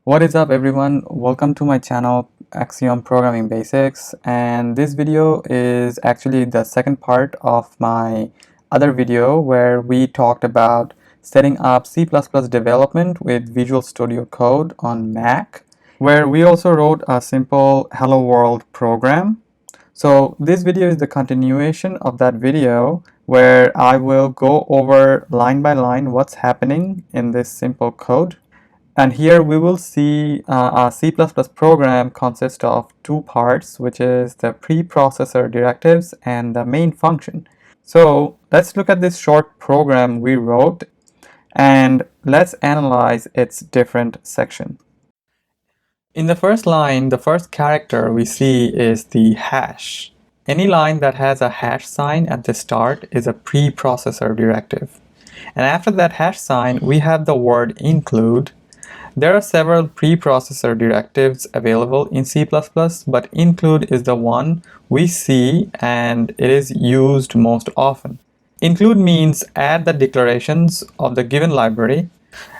What is up everyone, welcome to my channel Axiom Programming Basics, and this video is actually the second part of my other video where we talked about setting up C++ development with Visual Studio Code on Mac, where we also wrote a simple Hello World program. So this video is the continuation of that video where I will go over line by line what's happening in this simple code. And here we will see a C++ program consists of two parts, which is the preprocessor directives and the main function. So let's look at this short program we wrote and let's analyze its different sections. In the first line, the first character we see is the hash. Any line that has a hash sign at the start is a preprocessor directive. And after that hash sign, we have the word include. There are several preprocessor directives available in C++, but include is the one we see and it is used most often. Include means add the declarations of the given library,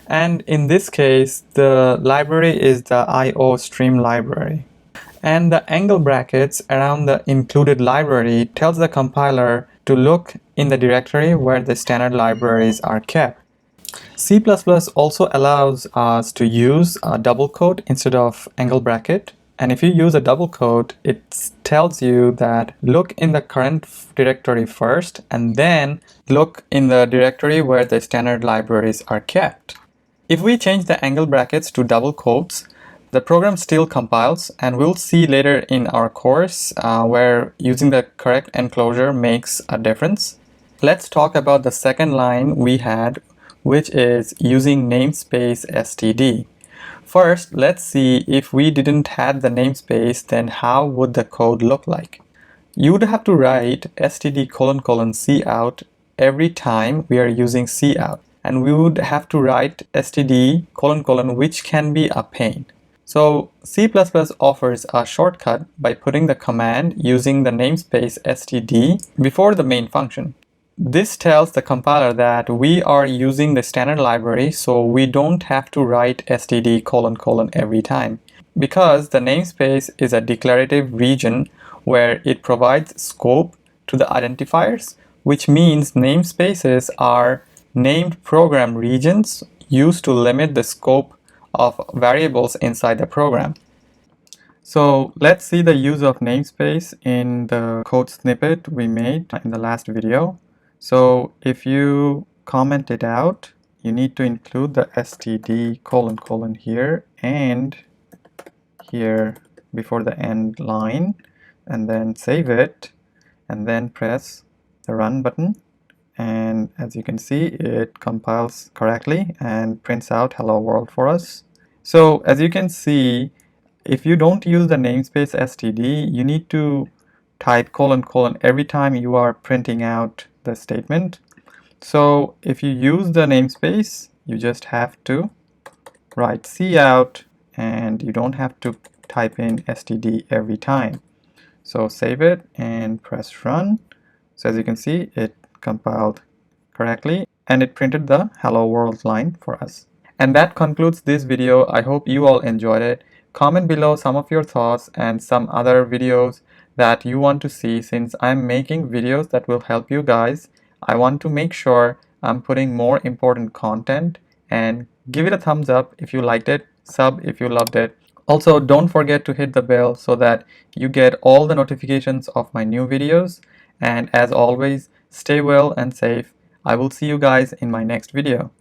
and in this case the library is the IO stream library. And the angle brackets around the included library tells the compiler to look in the directory where the standard libraries are kept. C++ also allows us to use a double quote instead of angle bracket, and if you use a double quote, it tells you that look in the current directory first and then look in the directory where the standard libraries are kept. If we change the angle brackets to double quotes, the program still compiles, and we'll see later in our course where using the correct enclosure makes a difference. Let's talk about the second line we had, which is using namespace std. First, let's see if we didn't have the namespace, then how would the code look like? You would have to write std : cout every time we are using cout, and we would have to write std : which can be a pain. So C++ offers a shortcut by putting the command using the namespace std before the main function. This tells the compiler that we are using the standard library, so we don't have to write std : every time, because the namespace is a declarative region where it provides scope to the identifiers, which means namespaces are named program regions used to limit the scope of variables inside the program. So let's see the use of namespace in the code snippet we made in the last video. So if you comment it out, you need to include the std : here and here before the end line, and then save it and then press the run button, and as you can see it compiles correctly and prints out hello world for us. So as you can see, if you don't use the namespace std, you need to type : every time you are printing out the statement. So if you use the namespace, you just have to write cout and you don't have to type in std every time. So save it and press run. So as you can see, it compiled correctly and it printed the hello world line for us. And that concludes this video. I hope you all enjoyed it. Comment below some of your thoughts and some other videos that you want to see, since I'm making videos that will help you guys. I want to make sure I'm putting more important content, and give it a thumbs up if you liked it, sub if you loved it. Also, don't forget to hit the bell so that you get all the notifications of my new videos. And as always, stay well and safe. I will see you guys in my next video.